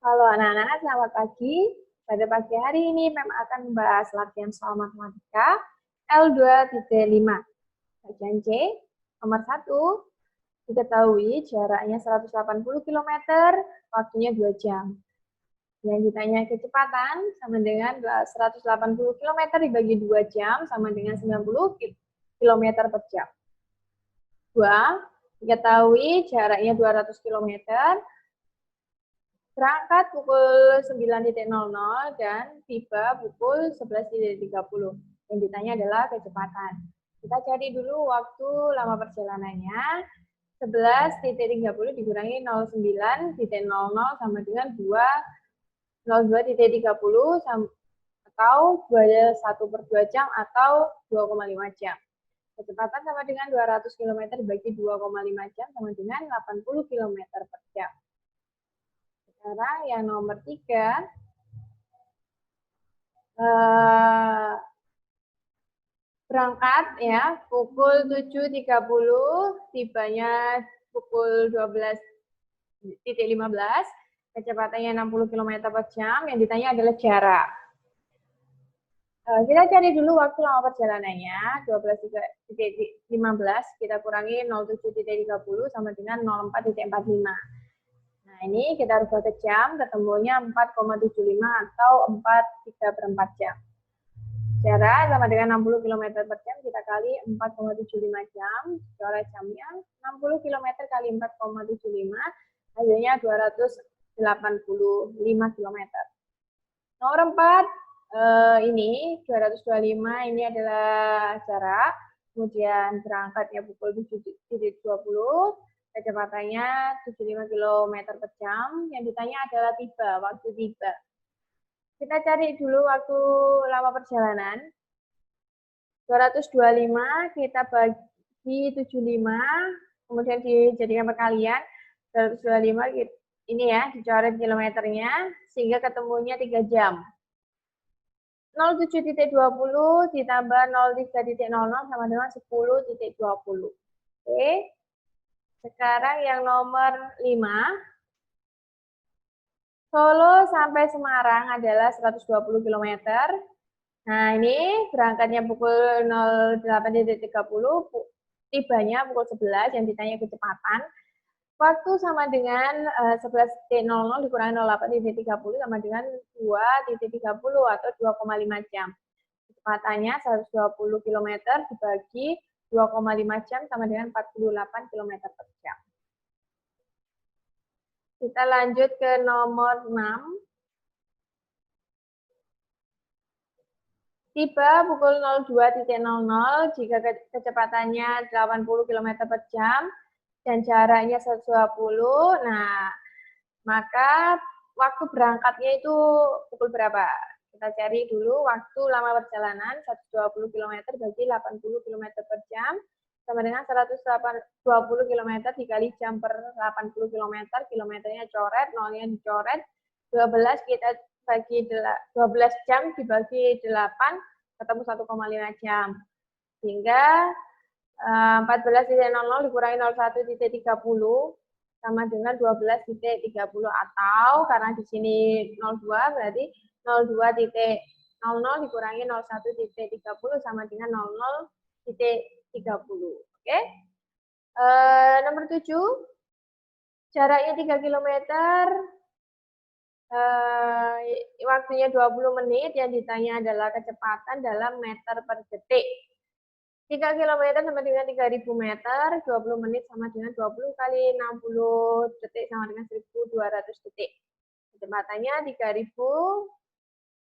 Halo anak-anak, selamat pagi. Pada pagi hari ini Mem akan membahas latihan soal matematika L2.5. Bagian C, nomor 1, diketahui jaraknya 180 km, waktunya 2 jam. Yang ditanya kecepatan sama dengan 180 km dibagi 2 jam sama dengan 90 km per jam. 2, diketahui jaraknya 200 km, berangkat pukul 9.00 dan tiba pukul 11.30. Yang ditanya adalah kecepatan. Kita cari dulu waktu lama perjalanannya. 11.30 dikurangi 09.00 sama dengan 02.30 atau 21 per 2 jam atau 2,5 jam. Kecepatan sama dengan 200 km dibagi 2,5 jam sama dengan 80 km per jam. Sekarang yang nomor 3, berangkat ya pukul 7.30, tibanya pukul 12.15, kecepatannya 60 km per jam, yang ditanya adalah jarak. Kita cari dulu waktu lama perjalanannya, 12.15 kita kurangi 07.30 sama dengan 04.45. Nah, ini kita rubah ke jam, ketemunya 4,75 atau 4/3/4 jam. Jarak sama dengan 60 km per jam, kita kali 4,75 jam, coret jamnya, 60 km kali 4,75, hasilnya 285 km. Nomor 4, ini 225, ini adalah jarak, kemudian berangkatnya pukul 7.20, kecepatannya 75 km per jam, yang ditanya adalah tiba, waktu tiba. Kita cari dulu waktu lama perjalanan. 225 kita bagi 75, kemudian dijadikan perkalian. 225 ini ya, dicoret kilometernya, sehingga ketemunya 3 jam. 07.20 ditambah 03.00 sama dengan 10.20. Oke. Sekarang yang nomor 5. Solo sampai Semarang adalah 120 km. Nah, ini berangkatnya pukul 08.30, tibanya pukul 11, yang ditanya kecepatan. Waktu sama dengan 11.00 dikurangi 08.30 sama dengan 2.30 atau 2,5 jam. Kecepatannya 120 km dibagi 2,5 jam sama dengan 48 km per jam. Kita lanjut ke nomor 6. Tiba pukul 02.00 jika kecepatannya 80 km per jam dan jaraknya 120. Nah, maka waktu berangkatnya itu pukul berapa? Kita cari dulu waktu lama perjalanan 120 km bagi 80 km per jam sama dengan 120 km dikali jam per 80 km, kilometernya coret, nolnya dicoret, 12 kita bagi 12 jam dibagi 8, ketemu 1,5 jam. Sehingga 14.00 dikurangi 01.30 sama dengan 12.30, atau karena di sini 02 berarti 02.00 dikurangi 01.30 sama dengan 00.30. Oke. Nomor 7, jaraknya 3 km, waktunya 20 menit, yang ditanya adalah kecepatan dalam meter per detik. 3 km sama dengan 3.000 meter, 20 menit sama dengan 20 kali 60 detik sama dengan 1.200 detik. Kecepatannya 3.000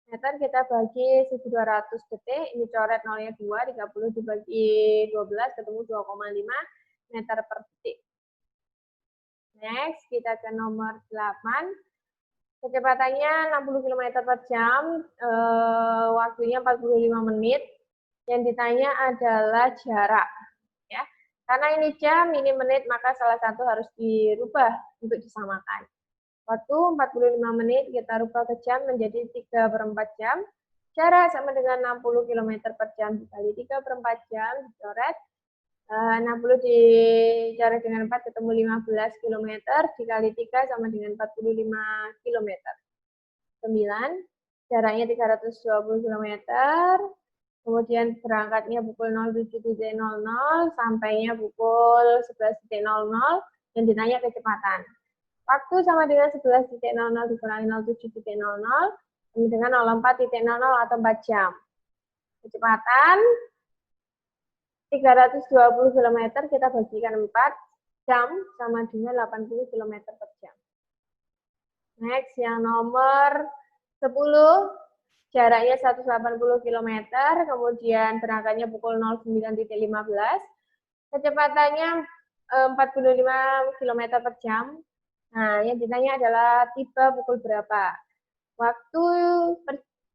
meter kita bagi 1.200 detik, ini coret nolnya 2, 30 dibagi 12, ketemu 2,5 meter per detik. Next, kita ke nomor 8. Kecepatannya 60 km per jam, waktunya 45 menit. Yang ditanya adalah jarak. Ya. Karena ini jam, ini menit, maka salah satu harus dirubah untuk disamakan. Waktu 45 menit, kita rubah ke jam menjadi 3/4 jam. Jarak sama dengan 60 km per jam dikali 3/4 jam, dicoret. 60 dicoret dengan 4 ketemu 15 km, dikali 3 sama dengan 45 km. 9, jaraknya 320 km, kemudian berangkatnya pukul 07.00, sampainya pukul 11.00, dan ditanya kecepatan. Waktu sama dengan 11.00 dikurangi 07.00, sama dengan 04.00 atau 4 jam. Kecepatan 320 km kita bagikan 4 jam sama dengan 80 km per jam. Next, yang nomor 10, jaraknya 180 km, kemudian berangkatnya pukul 09.15, kecepatannya 45 km per jam. Nah, yang ditanya adalah tiba pukul berapa. Waktu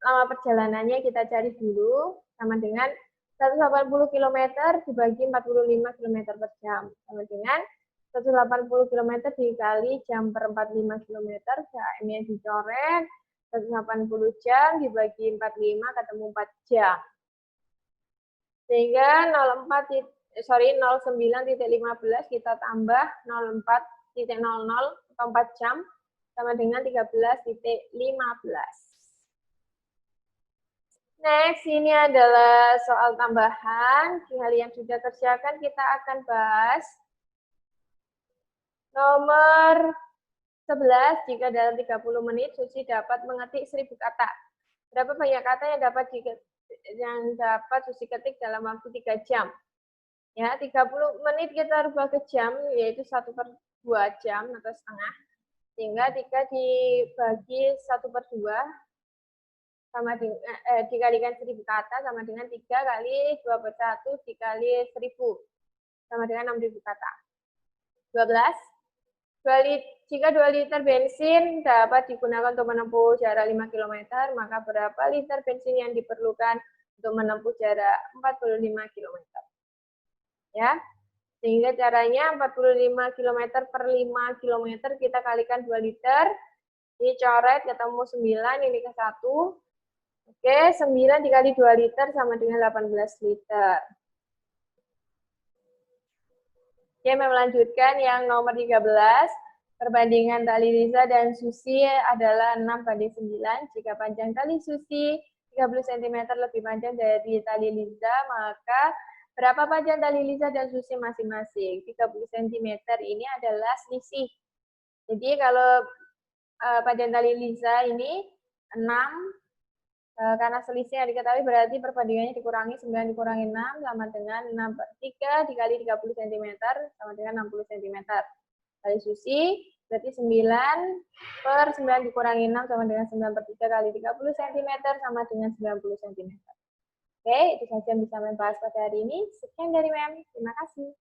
lama perjalanannya kita cari dulu, sama dengan 180 km dibagi 45 km per jam, sama dengan 180 km dikali jam per 45 km, jam-nya dicoret, 180 jam dibagi 45 ketemu 4 jam. Sehingga 09.15 kita tambah 04.00 atau 4 jam sama dengan 13.15. Next, ini adalah soal tambahan. Di hal yang sudah kerjakan, kita akan bahas nomor 11. Jika dalam 30 menit, Susi dapat mengetik 1000 kata. Berapa banyak kata yang dapat Susi ketik dalam waktu 3 jam? Ya, 30 menit kita rubah ke jam, yaitu 1/2 jam atau setengah. Sehingga 3 dibagi 1/2, sama dengan, dikalikan 1000 kata sama dengan 3 kali 2/1 dikali 1000 sama dengan 6000 kata. 12. Jika 2 liter bensin dapat digunakan untuk menempuh jarak 5 km, maka berapa liter bensin yang diperlukan untuk menempuh jarak 45 km? Ya, sehingga caranya 45 km per 5 km kita kalikan 2 liter, dicoret ketemu 9, ini ke 1. Oke, 9 dikali 2 liter sama dengan 18 liter. Oke, melanjutkan yang nomor 13. Perbandingan tali Liza dan Susi adalah 6/9. Jika panjang tali Susi 30 cm lebih panjang dari tali Liza, maka berapa panjang tali Liza dan Susi masing-masing? 30 cm ini adalah selisih. Jadi kalau panjang tali Liza ini 6, karena selisih yang diketahui berarti perbandingannya dikurangi 9 dikurangi 6 sama dengan 6/3 dikali 30 cm sama dengan 60 cm. Kali Susi berarti 9/9 dikurangi 6 sama dengan 9/3 kali 30 cm sama dengan 90 cm. Oke, itu saja yang bisa membahas pada hari ini. Sekian dari Mem. Terima kasih.